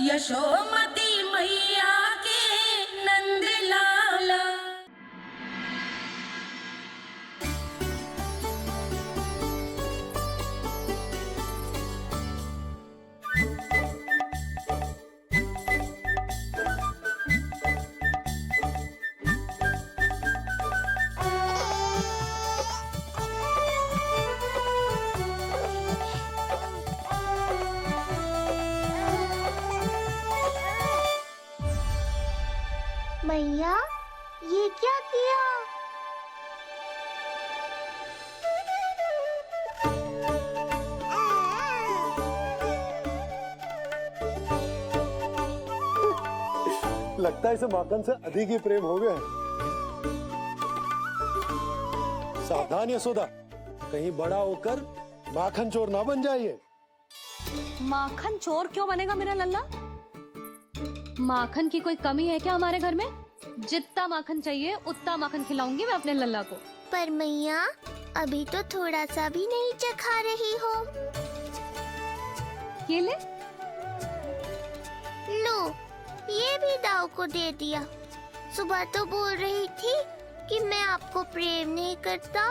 यशोमती मैया के नंद लाला। मैया, ये क्या किया? लगता है इसे माखन से अधिक ही प्रेम हो गया है। सावधान यशोदा, कहीं बड़ा होकर माखन चोर ना बन जाइए। माखन चोर क्यों बनेगा मेरा लल्ला? माखन की कोई कमी है क्या हमारे घर में? जितना माखन चाहिए उतना माखन खिलाऊंगी मैं अपने लल्ला को। पर मैया, अभी तो थोड़ा सा भी नहीं चखा रही हो। ये ले। लो, ये भी दाऊ को दे दिया। सुबह तो बोल रही थी कि मैं आपको प्रेम नहीं करता,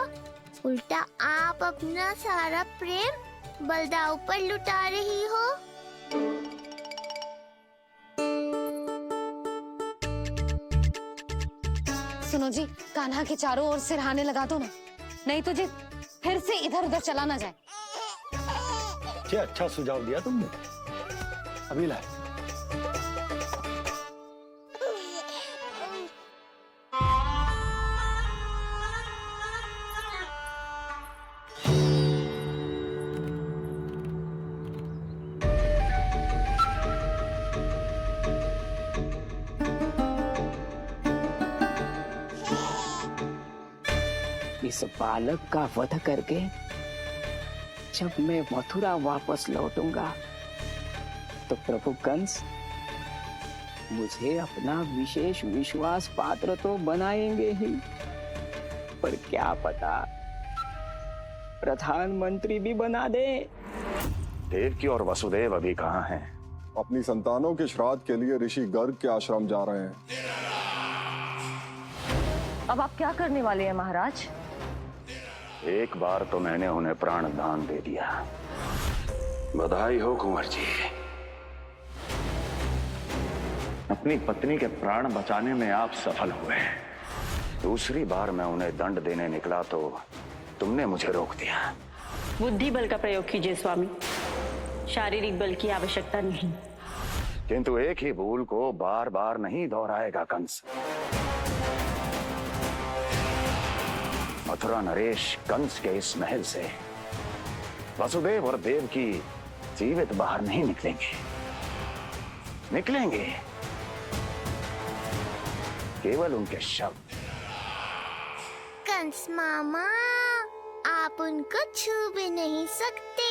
उल्टा आप अपना सारा प्रेम बलदाऊ पर लुटा रही हो। सुनो जी, कान्हा के चारों ओर सिरहाने लगा दो ना, नहीं तो जी फिर से इधर उधर चला ना जाए। क्या अच्छा सुझाव दिया तुमने। अभी लाए। इस बालक का वध करके जब मैं मथुरा वापस लौटूंगा तो प्रभु कंस मुझे अपना विशेष विश्वास पात्र तो बनाएंगे ही, पर क्या पता प्रधानमंत्री भी बना दे। देवकी और वसुदेव अभी कहाँ हैं? अपनी संतानों के श्राद्ध के लिए ऋषि गर्ग के आश्रम जा रहे हैं। अब आप क्या करने वाले हैं महाराज? एक बार तो मैंने उन्हें प्राण दान दे दिया। बधाई हो कुंवर जी, अपनी पत्नी के प्राण बचाने में आप सफल हुए। दूसरी बार मैं उन्हें दंड देने निकला तो तुमने मुझे रोक दिया। बुद्धि बल का प्रयोग कीजिए स्वामी, शारीरिक बल की आवश्यकता नहीं। किंतु एक ही भूल को बार बार नहीं दोहराएगा कंस। मथुरा नरेश कंस के इस महल से वसुदेव और देवकी जीवित बाहर नहीं निकलेंगे, केवल उनके शव। कंस मामा, आप उनको छू भी नहीं सकते।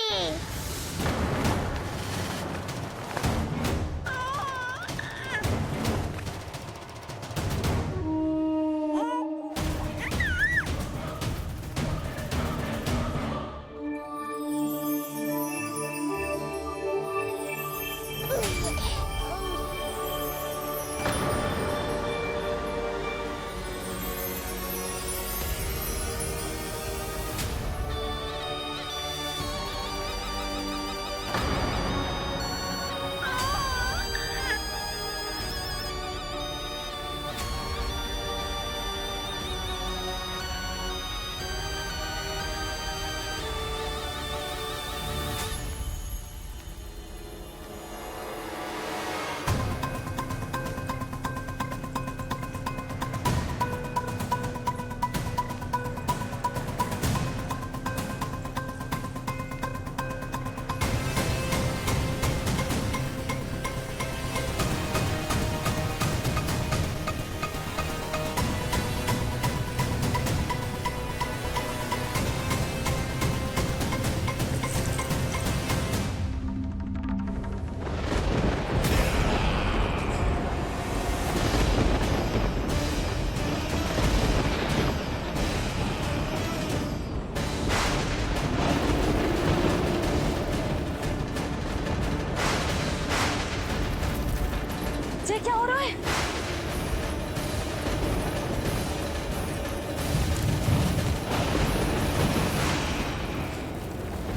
ये क्या हो रहा है?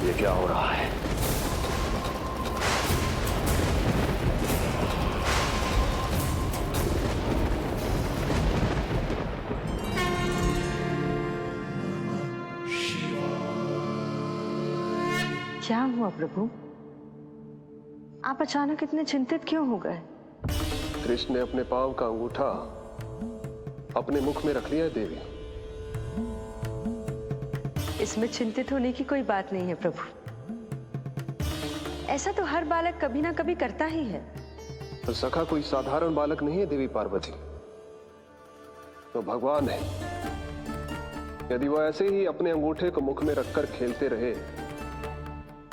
ये क्या हो रहा है? क्या हुआ प्रभु? आप अचानक इतने चिंतित क्यों हो गए? कृष्ण ने अपने पांव का अंगूठा अपने मुख में रख लिया है देवी। इसमें चिंतित होने की कोई बात नहीं है प्रभु। ऐसा तो हर बालक कभी ना कभी करता ही है। पर सखा कोई साधारण बालक नहीं है देवी पार्वती, तो भगवान है। यदि वह ऐसे ही अपने अंगूठे को मुख में रखकर खेलते रहे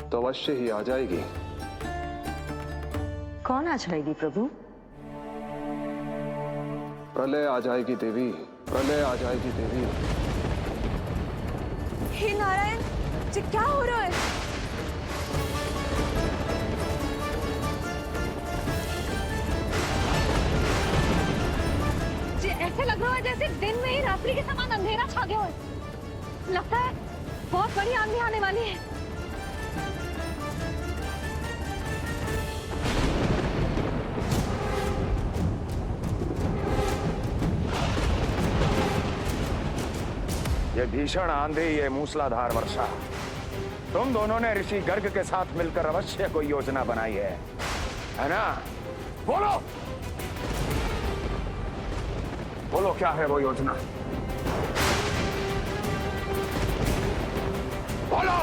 तो अवश्य ही आ जाएगी। कौन आ जाएगी प्रभु? प्रलय आ जाएगी देवी, प्रलय आ जाएगी देवी। हे नारायण जी, क्या हो रहा है? जी ऐसे लग रहा है जैसे दिन में ही रात्रि के समान अंधेरा छा गया हो। लगता है बहुत बड़ी आंधी आने वाली है। ये भीषण आंधी, ये मूसलाधार वर्षा, तुम दोनों ने ऋषि गर्ग के साथ मिलकर अवश्य कोई योजना बनाई है ना? बोलो बोलो, क्या है वो योजना? बोलो।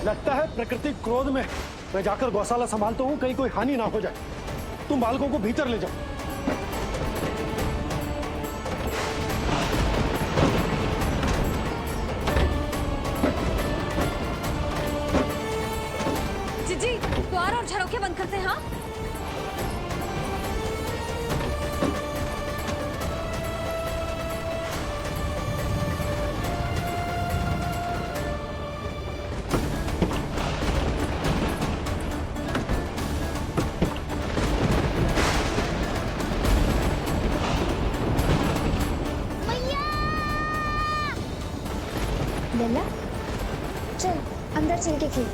लगता है प्रकृति क्रोध में। मैं जाकर गौशाला संभालता हूँ, कहीं कोई हानि ना हो जाए। तुम बालकों को भीतर ले जाओ। जी द्वार और झरोखे बंद करते हैं। हाँ लला, चल अंदर चल के खेल।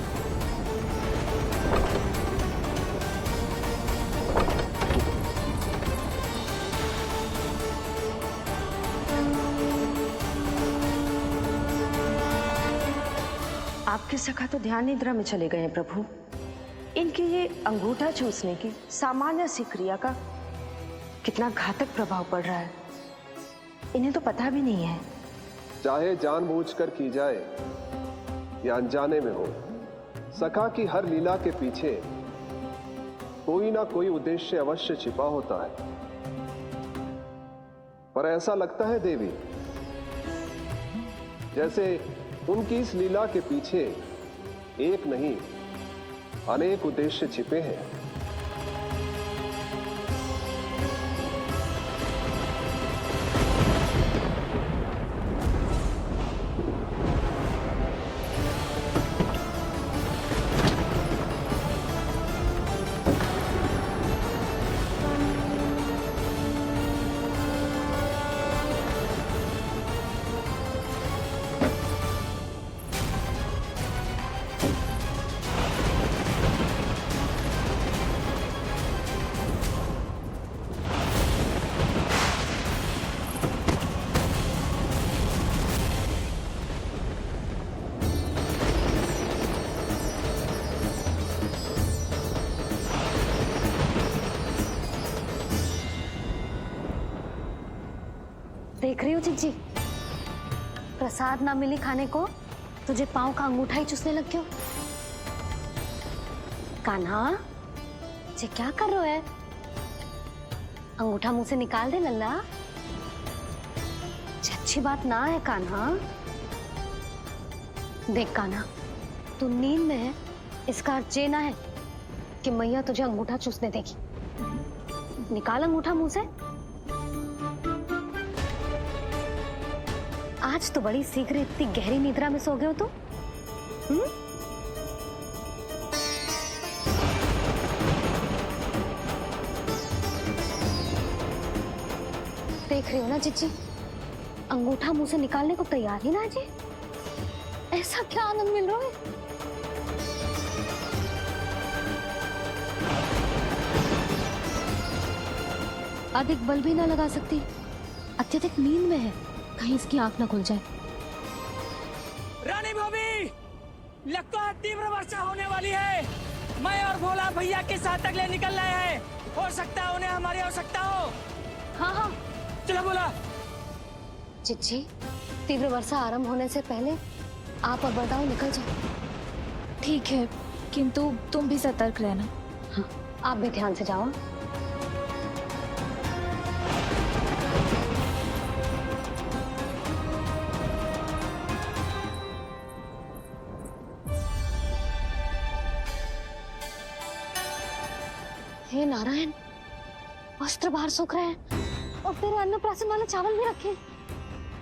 आपके सखा तो ध्यान निद्रा में चले गए हैं प्रभु। इनकी ये अंगूठा चूसने की सामान्य सी क्रिया का कितना घातक प्रभाव पड़ रहा है, इन्हें तो पता भी नहीं है। चाहे जानबूझकर की जाए या अनजाने में हो, सखा की हर लीला के पीछे कोई ना कोई उद्देश्य अवश्य छिपा होता है। पर ऐसा लगता है देवी जैसे उनकी इस लीला के पीछे एक नहीं अनेक उद्देश्य छिपे हैं। देख रही हो चिज्जी, प्रसाद ना मिली खाने को, तुझे पांव का अंगूठा ही चूसने लग गयो। कान्हा, ये क्या कर रहे हो है? अंगूठा मुंह से निकाल दे लल्ला। अच्छी बात ना है कान्हा। देख कान्हा, तू नींद में है, इसका अर्थ ये ना है कि मैया तुझे अंगूठा चूसने देगी। निकाल अंगूठा मुंह से। आज तो बड़ी शीघ्र इतनी गहरी निद्रा में सो गए हो तुम। देख रही हो ना चिच्ची, अंगूठा मुंह से निकालने को तैयार ही ना जी। ऐसा क्या आनंद मिल रहा है। अधिक बल भी ना लगा सकती, अत्यधिक नींद में है, कहीं इसकी आंख ना खुल जाए। रानी भाभी, लगता है तीव्र वर्षा होने वाली है। मैं और भोला भैया के साथ अगले निकल रहे हैं। हो सकता है उन्हें हमारी आवश्यकता हो। हाँ हाँ चलो बोला। चिच्ची, तीव्र वर्षा आरंभ होने से पहले आप और बरदाऊ निकल जाओ। ठीक है, किंतु तुम भी सतर्क रहना। हाँ, आप भी ध्यान से जाओ। हे नारायण, वस्त्र बाहर सूख रहे हैं और तेरे अन्नप्राशन वाले चावल भी रखे।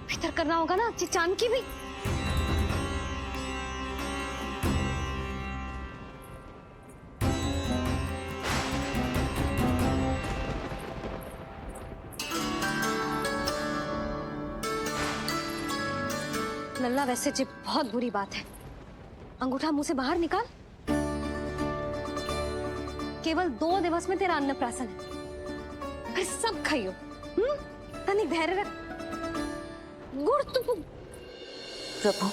भीतर करना होगा ना चिचान की भी। लल्ला, वैसे जी बहुत बुरी बात है। अंगूठा मुंह से बाहर निकाल। केवल 2 दिवस में तेरा अन्नप्राशन है, फिर सब खाइयो। तनिक धैर्य रख। गुड़ तू। प्रभु,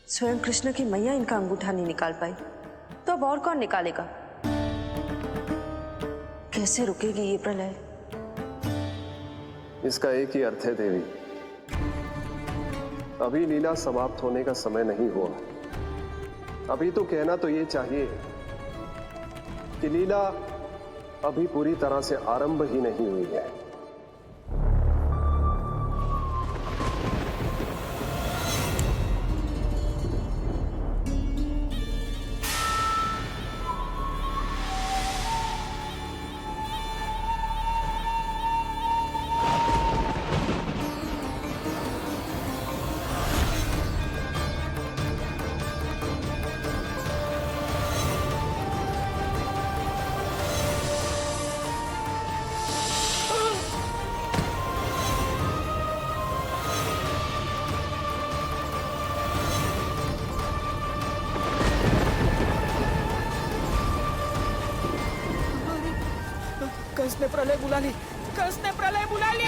स्वयं कृष्ण की मैया इनका अंगूठा नहीं निकाल पाई, तो अब और कौन निकालेगा? कैसे रुकेगी ये प्रलय? इसका एक ही अर्थ है देवी, अभी लीला समाप्त होने का समय नहीं हुआ। अभी तो कहना तो ये चाहिए कि लीला अभी पूरी तरह से आरंभ ही नहीं हुई है। कंस ने प्रलय बुला ली। कंस ने प्रलय बुला ली।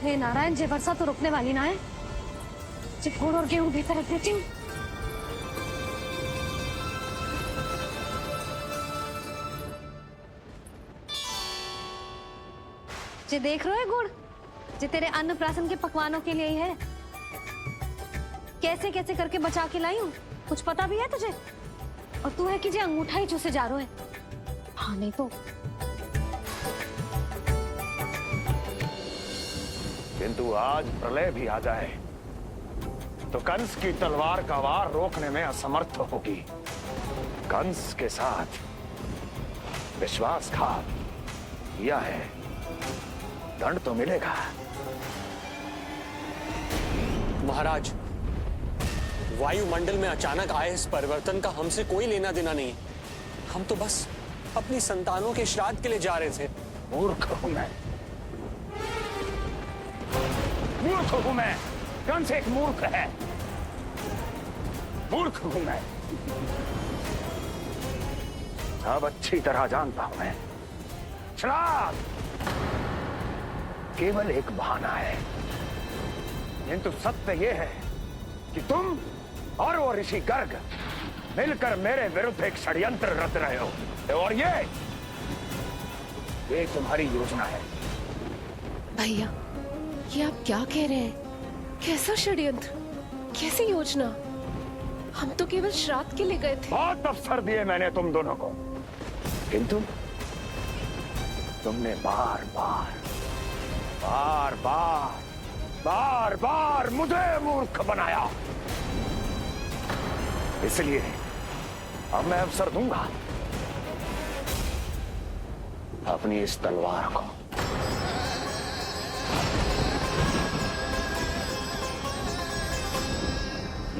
हे नारायण, जे वर्षा तो रुकने वाली ना है। जे गुड़ और गेहूं भीतर रख देती हूँ। जे देख रहे हो गुड़, जे तेरे अन्नप्राशन के पकवानों के लिए ही है। कैसे कैसे करके बचा के लाई हूँ, कुछ पता भी है तुझे? और तू है कि जे अंगूठा ही चूसे जा रहा है। हाँ नहीं तो। किंतु आज प्रलय भी आ जाए तो कंस की तलवार का वार रोकने में असमर्थ होगी। कंस के साथ विश्वासघात किया है, दंड तो मिलेगा। महाराज, वायुमंडल में अचानक आए इस परिवर्तन का हमसे कोई लेना देना नहीं। हम तो बस अपनी संतानों के श्राद्ध के लिए जा रहे थे। मूर्ख हूं मैं, मूर्ख हूं मैं। कंस एक मूर्ख है, मूर्ख हूं मैं। अब अच्छी तरह जानता हूं मैं, श्राद्ध केवल एक बहाना है। किंतु सत्य यह है कि तुम और वो ऋषि गर्ग मिलकर मेरे विरुद्ध एक षड्यंत्र रच रहे हो, और ये तुम्हारी योजना है। भैया, ये आप क्या कह रहे हैं? कैसा षड्यंत्र, कैसी योजना? हम तो केवल श्राद्ध के लिए गए थे। बहुत अवसर दिए मैंने तुम दोनों को, किंतु तुमने बार बार बार बार बार बार मुझे मूर्ख बनाया। इसलिए अब मैं अवसर दूंगा अपनी इस तलवार को।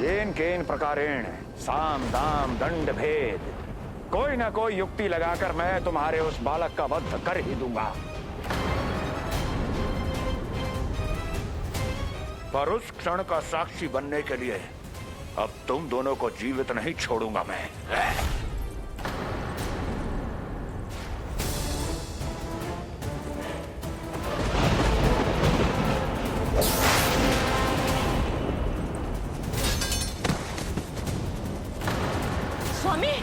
येन केन प्रकारेण साम दाम दंड भेद, कोई ना कोई युक्ति लगाकर मैं तुम्हारे उस बालक का वध कर ही दूंगा। पर उस क्षण का साक्षी बनने के लिए अब तुम दोनों को जीवित नहीं छोड़ूंगा मैं। स्वामी,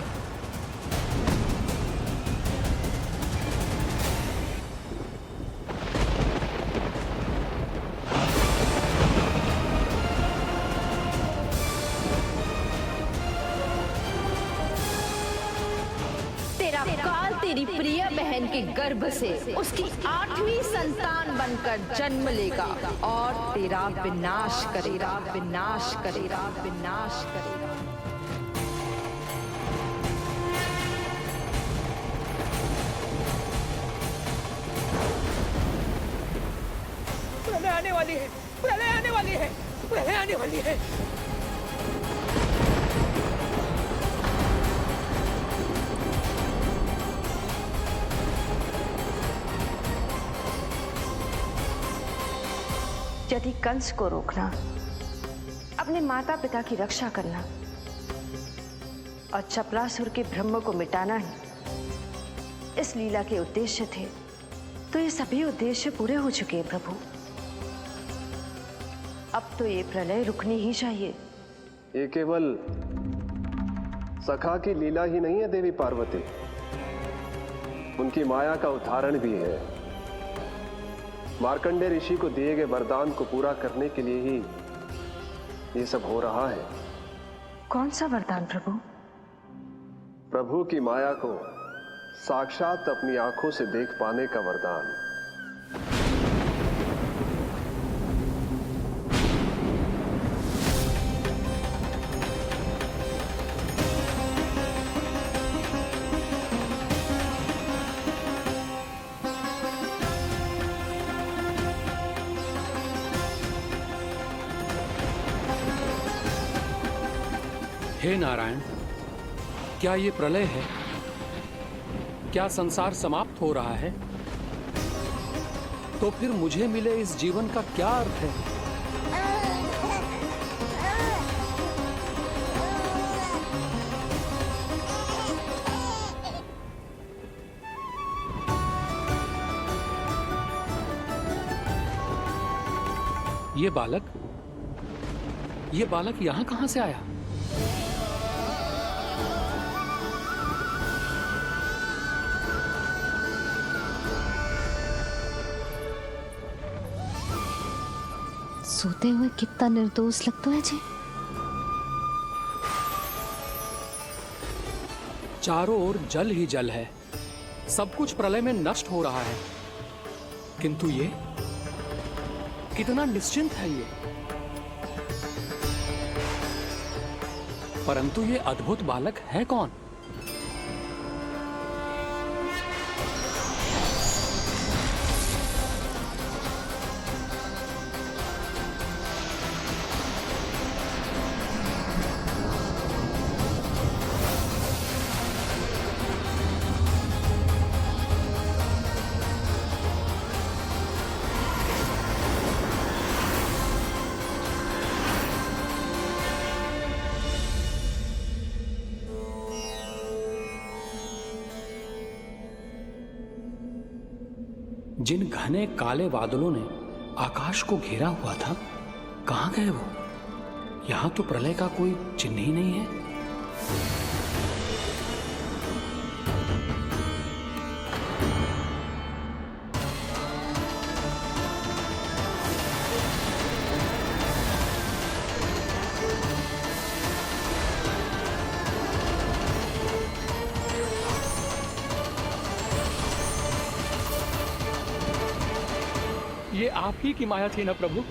तेरा काल तेरी प्रिय बहन के गर्भ से उसकी 8वीं संतान बनकर जन्म लेगा और तेरा विनाश करेगा, विनाश करेगा, विनाश करेगा। प्रलय आने वाली है, प्रलय आने वाली है, प्रलय आने वाली है। यदि कंस को रोकना, अपने माता पिता की रक्षा करना और चपरासुर के ब्रह्म को मिटाना ही इस लीला के उद्देश्य थे, तो ये सभी उद्देश्य पूरे हो चुके हैं प्रभु। अब तो ये प्रलय रुकनी ही चाहिए। ये केवल सखा की लीला ही नहीं है देवी पार्वती, उनकी माया का उदाहरण भी है। मार्कंडेय ऋषि को दिए गए वरदान को पूरा करने के लिए ही ये सब हो रहा है। कौन सा वरदान प्रभु? प्रभु की माया को साक्षात अपनी आंखों से देख पाने का वरदान। हे नारायण, क्या ये प्रलय है? क्या संसार समाप्त हो रहा है? तो फिर मुझे मिले इस जीवन का क्या अर्थ है? ये बालक यहां कहां से आया? सोते हुए कितना निर्दोष लगता है जी। चारों ओर जल ही जल है, सब कुछ प्रलय में नष्ट हो रहा है, किंतु ये कितना निश्चिंत है ये। परंतु ये अद्भुत बालक है कौन? जिन घने काले बादलों ने आकाश को घेरा हुआ था, कहां गए वो? यहां तो प्रलय का कोई चिन्ह ही नहीं है। ये आप ही की माया थी ना प्रभु?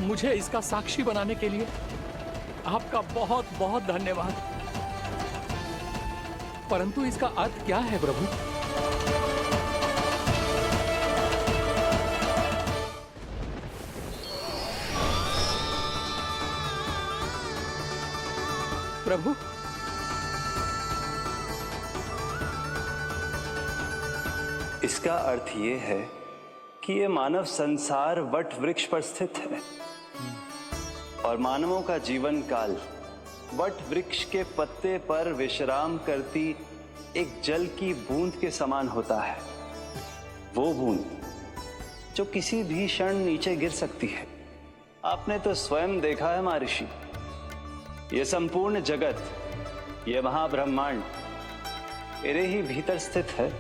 मुझे इसका साक्षी बनाने के लिए आपका बहुत बहुत धन्यवाद। परंतु इसका अर्थ क्या है प्रभु? प्रभु, इसका अर्थ ये है कि ये मानव संसार वट वृक्ष पर स्थित है और मानवों का जीवन काल वट वृक्ष के पत्ते पर विश्राम करती एक जल की बूंद के समान होता है। वो बूंद जो किसी भी क्षण नीचे गिर सकती है। आपने तो स्वयं देखा है महर्षि, ये संपूर्ण जगत, ये महाब्रह्मांड मेरे ही भीतर स्थित है।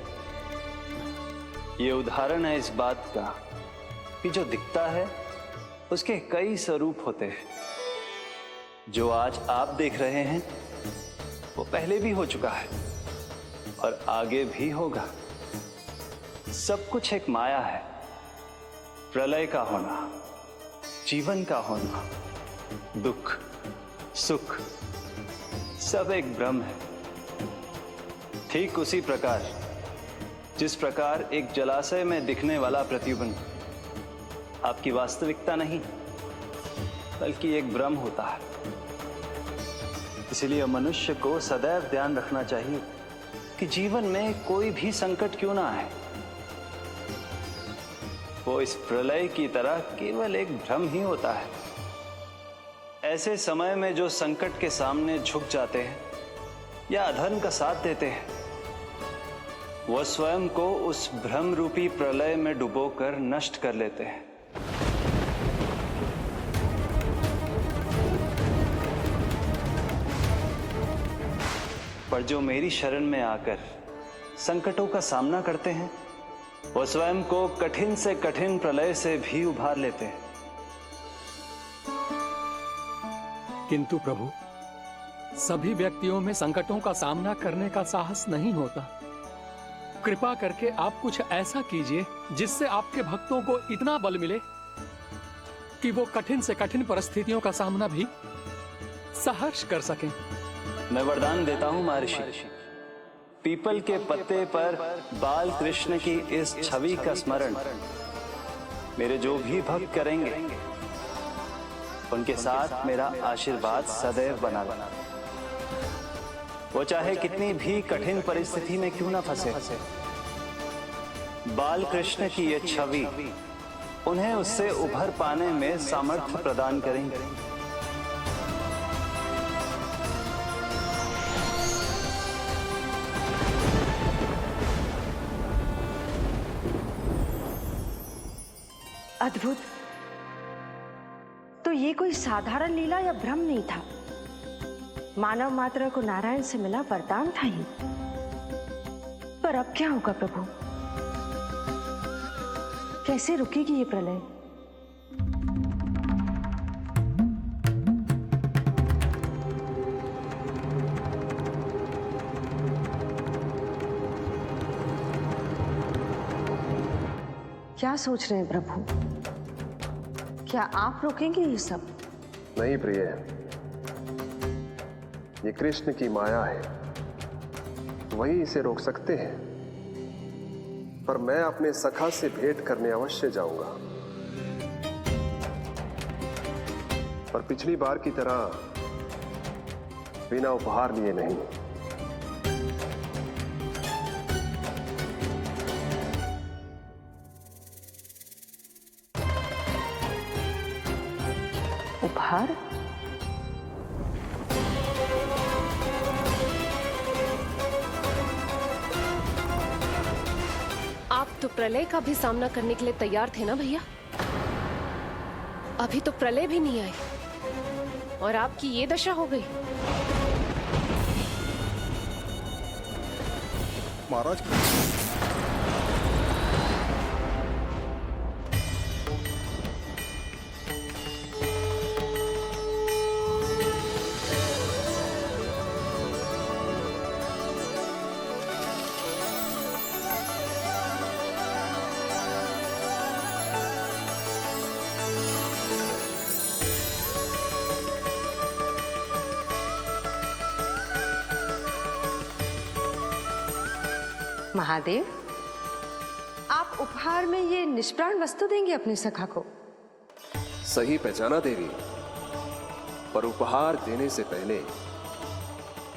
ये उदाहरण है इस बात का कि जो दिखता है उसके कई स्वरूप होते हैं। जो आज आप देख रहे हैं वो पहले भी हो चुका है और आगे भी होगा। सब कुछ एक माया है। प्रलय का होना, जीवन का होना, दुख सुख सब एक भ्रम है। ठीक उसी प्रकार जिस प्रकार एक जलाशय में दिखने वाला प्रतिबिंब आपकी वास्तविकता नहीं बल्कि एक भ्रम होता है। इसलिए मनुष्य को सदैव ध्यान रखना चाहिए कि जीवन में कोई भी संकट क्यों ना आए, वो इस प्रलय की तरह केवल एक भ्रम ही होता है। ऐसे समय में जो संकट के सामने झुक जाते हैं या अधर्म का साथ देते हैं, वह स्वयं को उस भ्रम रूपी प्रलय में डुबोकर नष्ट कर लेते हैं। पर जो मेरी शरण में आकर संकटों का सामना करते हैं, वो स्वयं को कठिन से कठिन प्रलय से भी उभार लेते हैं। किंतु प्रभु, सभी व्यक्तियों में संकटों का सामना करने का साहस नहीं होता। कृपा करके आप कुछ ऐसा कीजिए जिससे आपके भक्तों को इतना बल मिले कि वो कठिन से कठिन परिस्थितियों का सामना भी सहर्ष कर सकें। मैं वरदान देता हूं महर्षि, पीपल के पत्ते पर बाल कृष्ण की इस छवि का स्मरण मेरे जो भी भक्त करेंगे उनके साथ मेरा आशीर्वाद सदैव बना रहना। वो चाहे कितनी भी कठिन परिस्थिति में क्यों ना फंसे, बाल कृष्ण की ये छवि उन्हें उससे उभर पाने में सामर्थ्य प्रदान करेंगे। अद्भुत। तो ये कोई साधारण लीला या भ्रम नहीं था, मानव मात्र को नारायण से मिला वरदान था ही। पर अब क्या होगा प्रभु? कैसे रुकेगी ये प्रलय? क्या सोच रहे हैं प्रभु? क्या आप रोकेंगे ये सब? नहीं प्रिय, ये कृष्ण की माया है, वही इसे रोक सकते हैं। पर मैं अपने सखा से भेंट करने अवश्य जाऊंगा। पर पिछली बार की तरह बिना उपहार लिए नहीं। उपहार? आप तो प्रलय का भी सामना करने के लिए तैयार थे ना भैया? अभी तो प्रलय भी नहीं आई और आपकी ये दशा हो गई। महाराज, महादेव, आप उपहार में ये निष्प्राण वस्तु देंगे अपने सखा को? सही पहचाना देवी, पर उपहार देने से पहले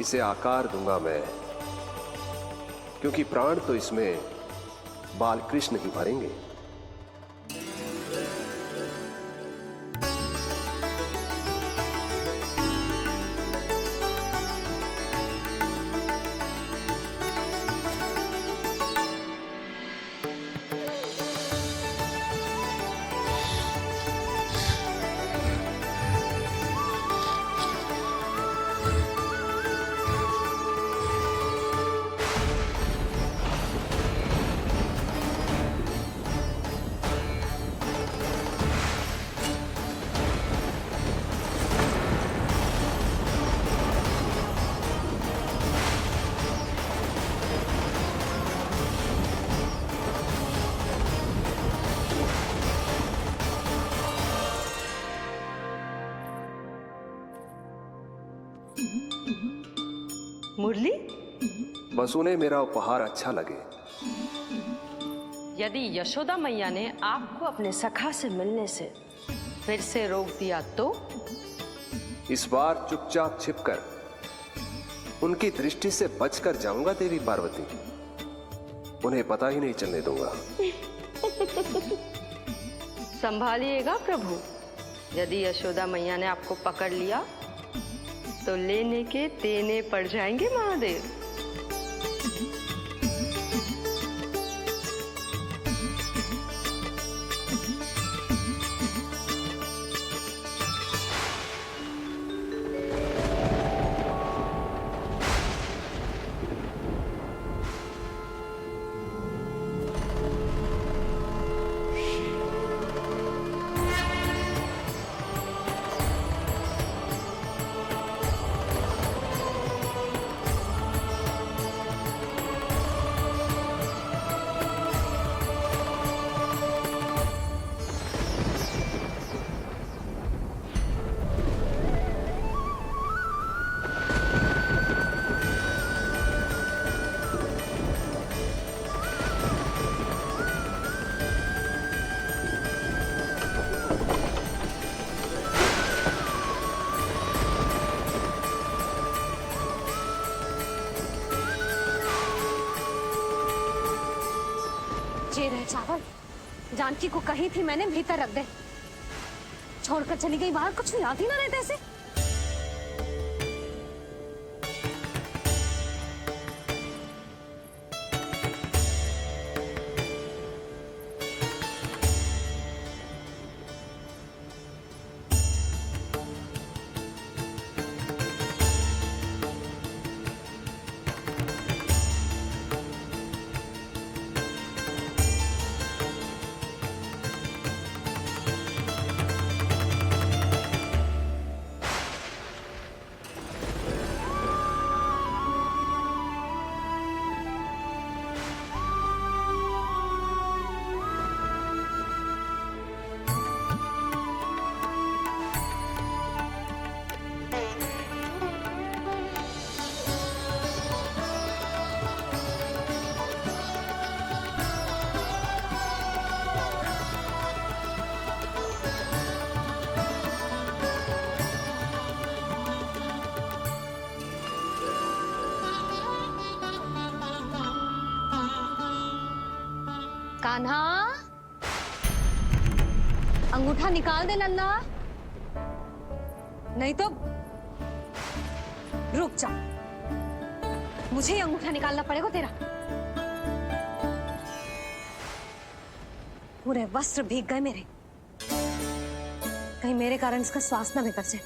इसे आकार दूंगा मैं, क्योंकि प्राण तो इसमें बाल कृष्ण ही भरेंगे। मुरली, बस उन्हें मेरा उपहार अच्छा लगे। यदि यशोदा मैया ने आपको अपने सखा से मिलने से फिर से रोक दिया तो? इस बार चुपचाप छिपकर उनकी दृष्टि से बचकर जाऊंगा देवी पार्वती, उन्हें पता ही नहीं चलने दूंगा। संभालिएगा प्रभु, यदि यशोदा मैया ने आपको पकड़ लिया तो लेने के देने पड़ जाएंगे महादेव। ये रहे चावल, जानकी को कही थी मैंने भीतर रख दे, छोड़कर चली गई बाहर, कुछ याद ही ना रहते ऐसे। कान्हा, अंगूठा निकाल दे नन्ना, नहीं तो रुक जा, मुझे ही अंगूठा निकालना पड़ेगा तेरा। पूरे वस्त्र भीग गए मेरे, कहीं मेरे कारण इसका श्वास ना बिगड़ जाए।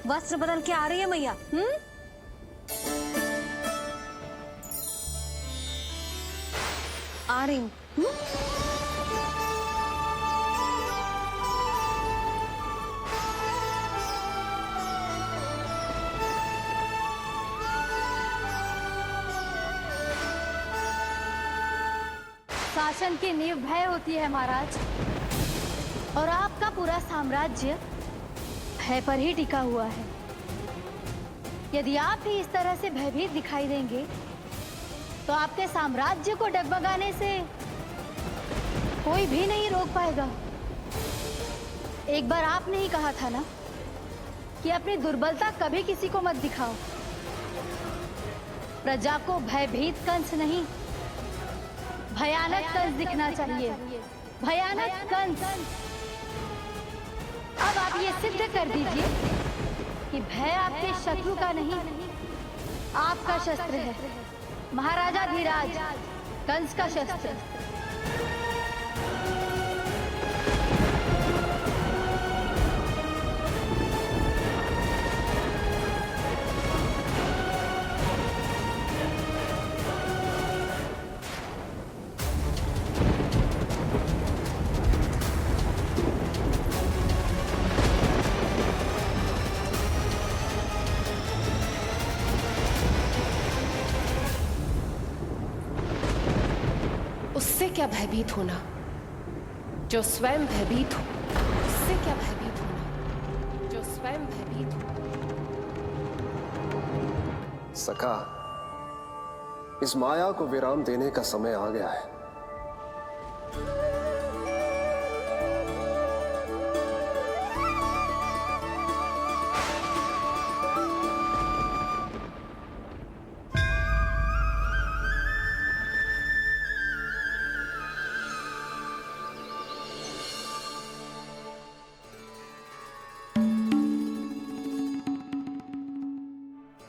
वस्त्र बदल के आ रही है मैया। आ रही हूँ। शासन की नींव भय होती है महाराज, और आपका पूरा साम्राज्य भय पर ही टिका हुआ है। यदि आप ही इस तरह से भयभीत दिखाई देंगे तो आपके साम्राज्य को डगमगाने से कोई भी नहीं रोक पाएगा। एक बार आपने ही कहा था ना कि अपनी दुर्बलता कभी किसी को मत दिखाओ। प्रजा को भयभीत कंस नहीं, भयानक कंस दिखना चाहिए, भयानक कंस। अब आप ये सिद्ध कर दीजिए कि भय आपके शत्रु का नहीं, आपका शस्त्र है। महाराजा धीराज, कंस का शस्त्र। उससे क्या भयभीत होना, जो स्वयं भयभीत हो। उससे क्या भयभीत होना, जो स्वयं भयभीत हो। सखा, इस माया को विराम देने का समय आ गया है।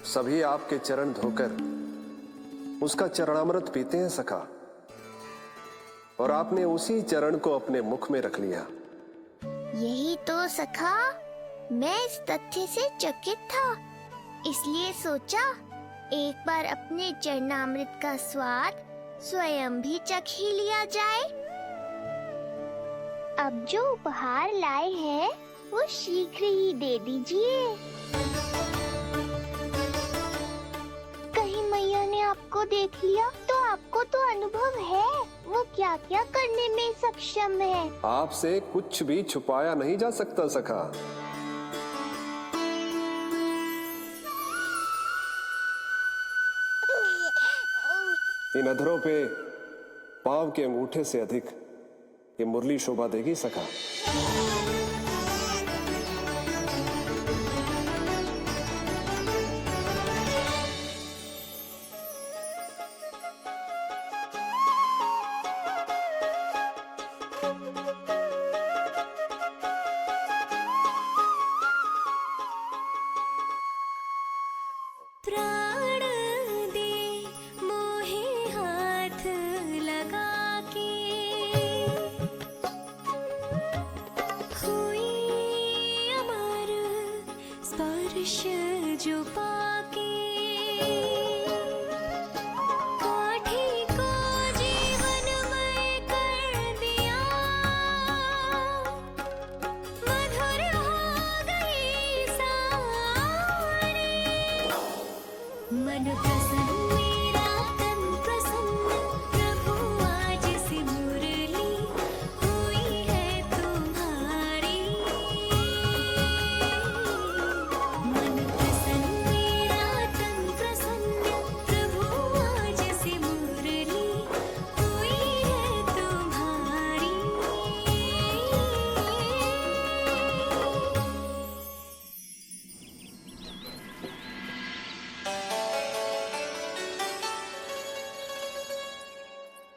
सभी आपके चरण धोकर उसका चरणामृत पीते हैं सखा, और आपने उसी चरण को अपने मुख में रख लिया। यही तो सखा, मैं इस तथ्य से चकित था, इसलिए सोचा एक बार अपने चरणामृत का स्वाद स्वयं भी चख ही लिया जाए। अब जो उपहार लाए हैं वो शीघ्र ही दे दीजिए। कहीं मैया ने आपको देख लिया तो आपको तो अनुभव है वो क्या क्या करने में सक्षम है। आपसे कुछ भी छुपाया नहीं जा सकता सखा। इन अधरों पे पांव के अंगूठे से अधिक ये मुरली शोभा देगी सखा।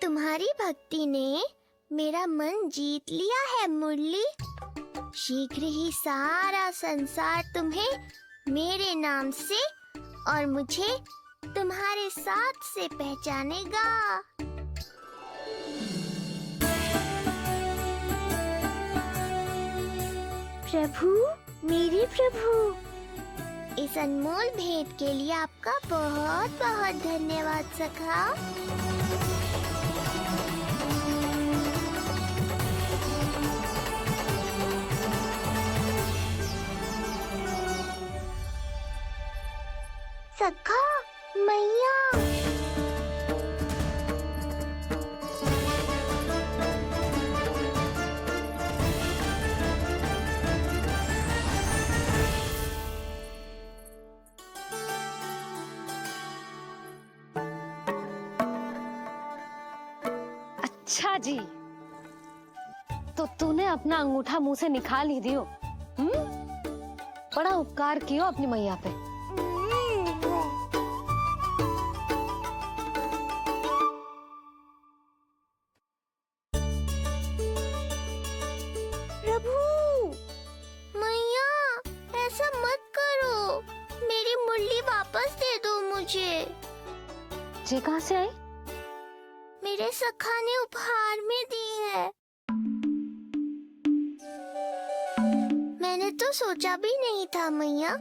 तुम्हारी भक्ति ने मेरा मन जीत लिया है मुरली। शीघ्र ही सारा संसार तुम्हें मेरे नाम से और मुझे तुम्हारे साथ से पहचानेगा। प्रभु, मेरे प्रभु, इस अनमोल भेंट के लिए आपका बहुत बहुत धन्यवाद सखा। सखा, मैया, अच्छा जी, तो तूने अपना अंगूठा मुंह से निकाल ही दियो। बड़ा उपकार कियो अपनी मैया पे। प्रभु, मैया ऐसा मत करो, मेरी मुरली वापस दे दो मुझे। ये कहाँ से आई? मेरे सखा ने उपहार में दी है। मैंने तो सोचा भी नहीं था मैया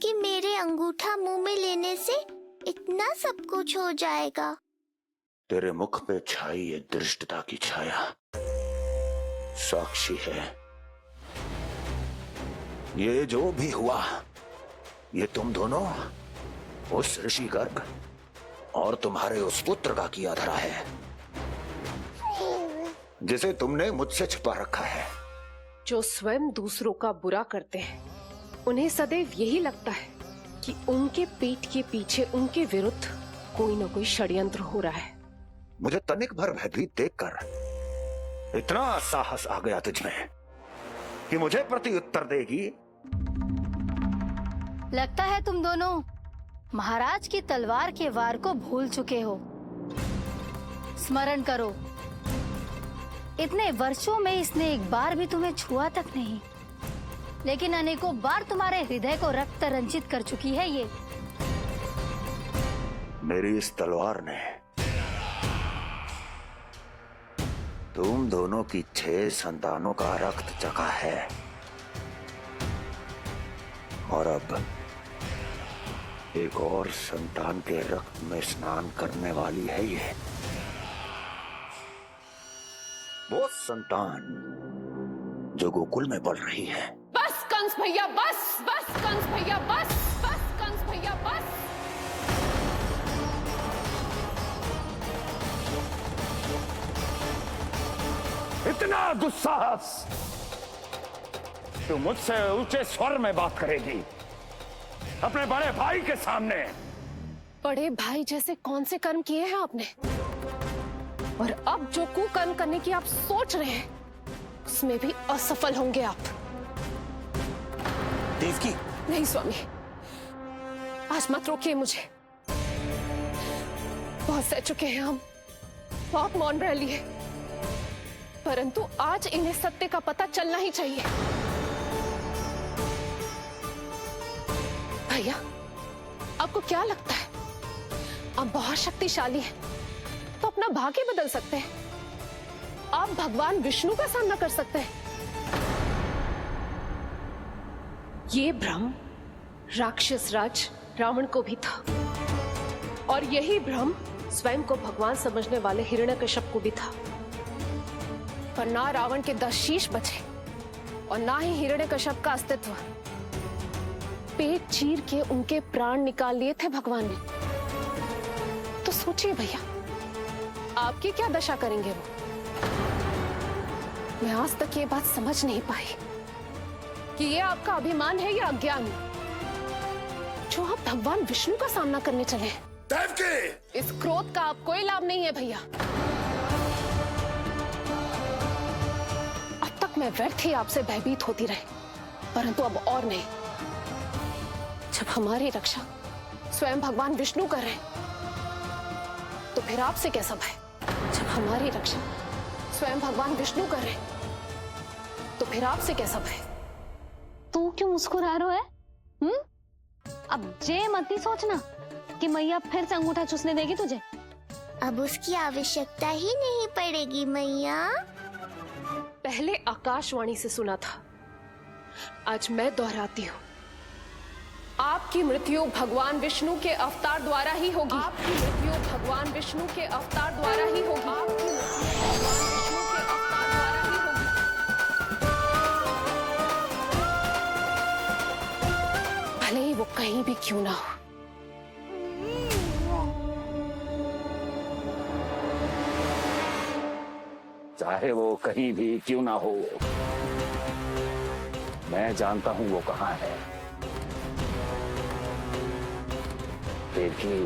कि मेरे अंगूठा मुंह में लेने से इतना सब कुछ हो जाएगा। तेरे मुख पे छाई ये दृष्टता की छाया साक्षी है। ये जो भी हुआ, ये तुम दोनों, उस ऋषि गर्ग और तुम्हारे उस पुत्र का किया धरा है, जिसे तुमने मुझसे छुपा रखा है। जो स्वयं दूसरों का बुरा करते हैं, उन्हें सदैव यही लगता है कि उनके पीठ के पीछे उनके विरुद्ध कोई न कोई षड्यंत्र हो रहा है। मुझे तनिक भर भयभीत देखकर इतना साहस आ गया तुझमें कि मुझे प्रति उत्तर देगी। लगता है तुम दोनों महाराज की तलवार के वार को भूल चुके हो। स्मरण करो, इतने वर्षों में इसने एक बार भी तुम्हें छुआ तक नहीं, लेकिन अनेकों बार तुम्हारे हृदय को रक्त रंजित कर चुकी है ये। मेरी इस तलवार ने तुम दोनों की 6 संतानों का रक्त चखा है, और अब एक और संतान के रक्त में स्नान करने वाली है ये। वो संतान जो गोकुल में पल रही है। बस कंस भैया बस, बस कंस भैया बस, बस कंस भैया बस। इतना दुस्साहस, तू मुझसे ऊंचे स्वर में बात करेगी अपने बड़े भाई के सामने? बड़े भाई जैसे कौन से कर्म किए हैं आपने? और अब जो कुकर्म करने की आप सोच रहे हैं, उसमें भी असफल होंगे आप। देवकी, नहीं स्वामी, आज मत रोकिए मुझे। बहुत सह चुके हैं हम, आप मौन रह लिए, परंतु आज इन्हें सत्य का पता चलना ही चाहिए। भैया, आपको क्या लगता है आप बहुत शक्तिशाली हैं, तो अपना भाग्य बदल सकते हैं? आप भगवान विष्णु का सामना कर सकते हैं। ये भ्रम राक्षस राज रावण को भी था, और यही भ्रम स्वयं को भगवान समझने वाले हिरण्यकश्यप को भी था। पर ना रावण के 10 शीश बचे और ना ही हिरण्यकश्यप का अस्तित्व। पेट चीर के उनके प्राण निकाल लिए थे भगवान ने। तो सोचिए भैया, आपकी क्या दशा करेंगे वो? मैं आज तक ये बात समझ नहीं पाई कि ये आपका अभिमान है या अज्ञान, जो आप भगवान विष्णु का सामना करने चले हैं। देवकी! इस क्रोध का आप कोई लाभ नहीं है भैया। अब तक मैं व्यर्थ ही आपसे भयभीत होती रही, परंतु अब और नहीं। जब हमारी रक्षा स्वयं भगवान विष्णु कर रहे हैं, तो फिर आपसे कैसा भय? जब हमारी रक्षा स्वयं भगवान विष्णु कर रहे हैं, तो फिर आपसे कैसा भय? तू क्यों मुस्कुरा रहा है? अब जे मत ही सोचना कि मैया फिर से अंगूठा चूसने देगी तुझे। अब उसकी आवश्यकता ही नहीं पड़ेगी मैया। पहले आकाशवाणी से सुना था, आज मैं दोहराती हूँ। आपकी मृत्यु भगवान विष्णु के अवतार द्वारा ही होगी। आपकी मृत्यु भगवान विष्णु के अवतार द्वारा ही होगी। आपकी मृत्यु भगवान विष्णु के अवतार द्वारा ही होगी। भले ही वो कहीं भी क्यों ना हो। चाहे वो कहीं भी क्यों ना हो, मैं जानता हूं वो कहां है। देखिए,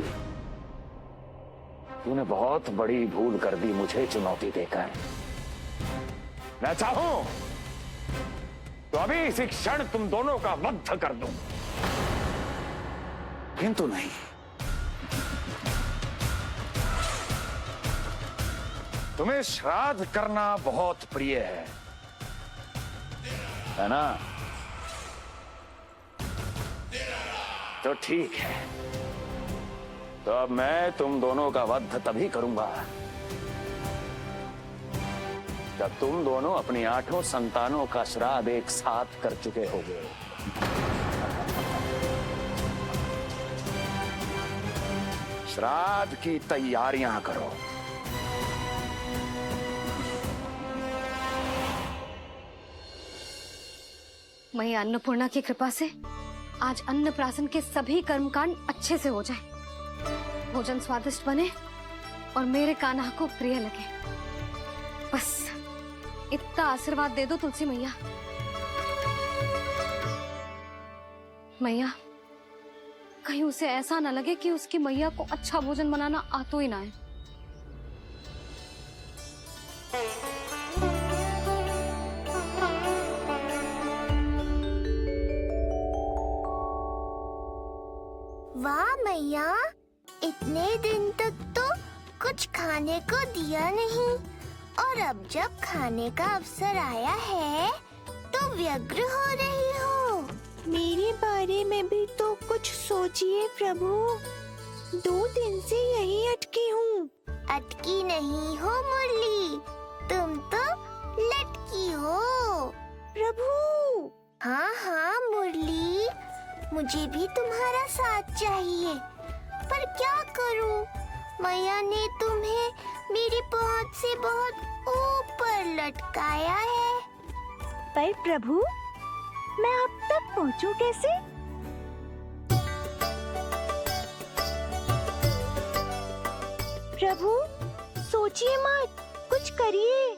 तूने बहुत बड़ी भूल कर दी मुझे चुनौती देकर। मैं चाहूं तो अभी इसी क्षण तुम दोनों का वध कर दूं, किंतु नहीं। तुम्हें श्राद्ध करना बहुत प्रिय है ना? तो ठीक है, तो अब मैं तुम दोनों का वध तभी करूंगा जब तुम दोनों अपनी 8 संतानों का श्राद्ध एक साथ कर चुके होगे। श्राद्ध की तैयारियां करो। मैया अन्नपूर्णा की कृपा से आज अन्नप्राशन के सभी कर्मकांड अच्छे से हो जाए, भोजन स्वादिष्ट बने और मेरे कान्हा को प्रिय लगे। बस इतना आशीर्वाद दे दो तुलसी मैया। मैया, कहीं उसे ऐसा न लगे कि उसकी मैया को अच्छा भोजन बनाना आता ही ना है। वाह मैया, इतने दिन तक तो कुछ खाने को दिया नहीं, और अब जब खाने का अवसर आया है तो व्यग्र हो रही हो। मेरे बारे में भी तो कुछ सोचिए प्रभु, 2 दिन से यही अटकी हूँ। अटकी नहीं हो मुरली, तुम तो लटकी हो। प्रभु। हाँ हाँ मुरली, मुझे भी तुम्हारा साथ चाहिए, पर क्या करूं? मैया ने तुम्हें मेरी पहुंच से बहुत ऊपर लटकाया है। पर प्रभु, मैं अब तक पहुंचूं कैसे? प्रभु, सोचिए मत, कुछ करिए।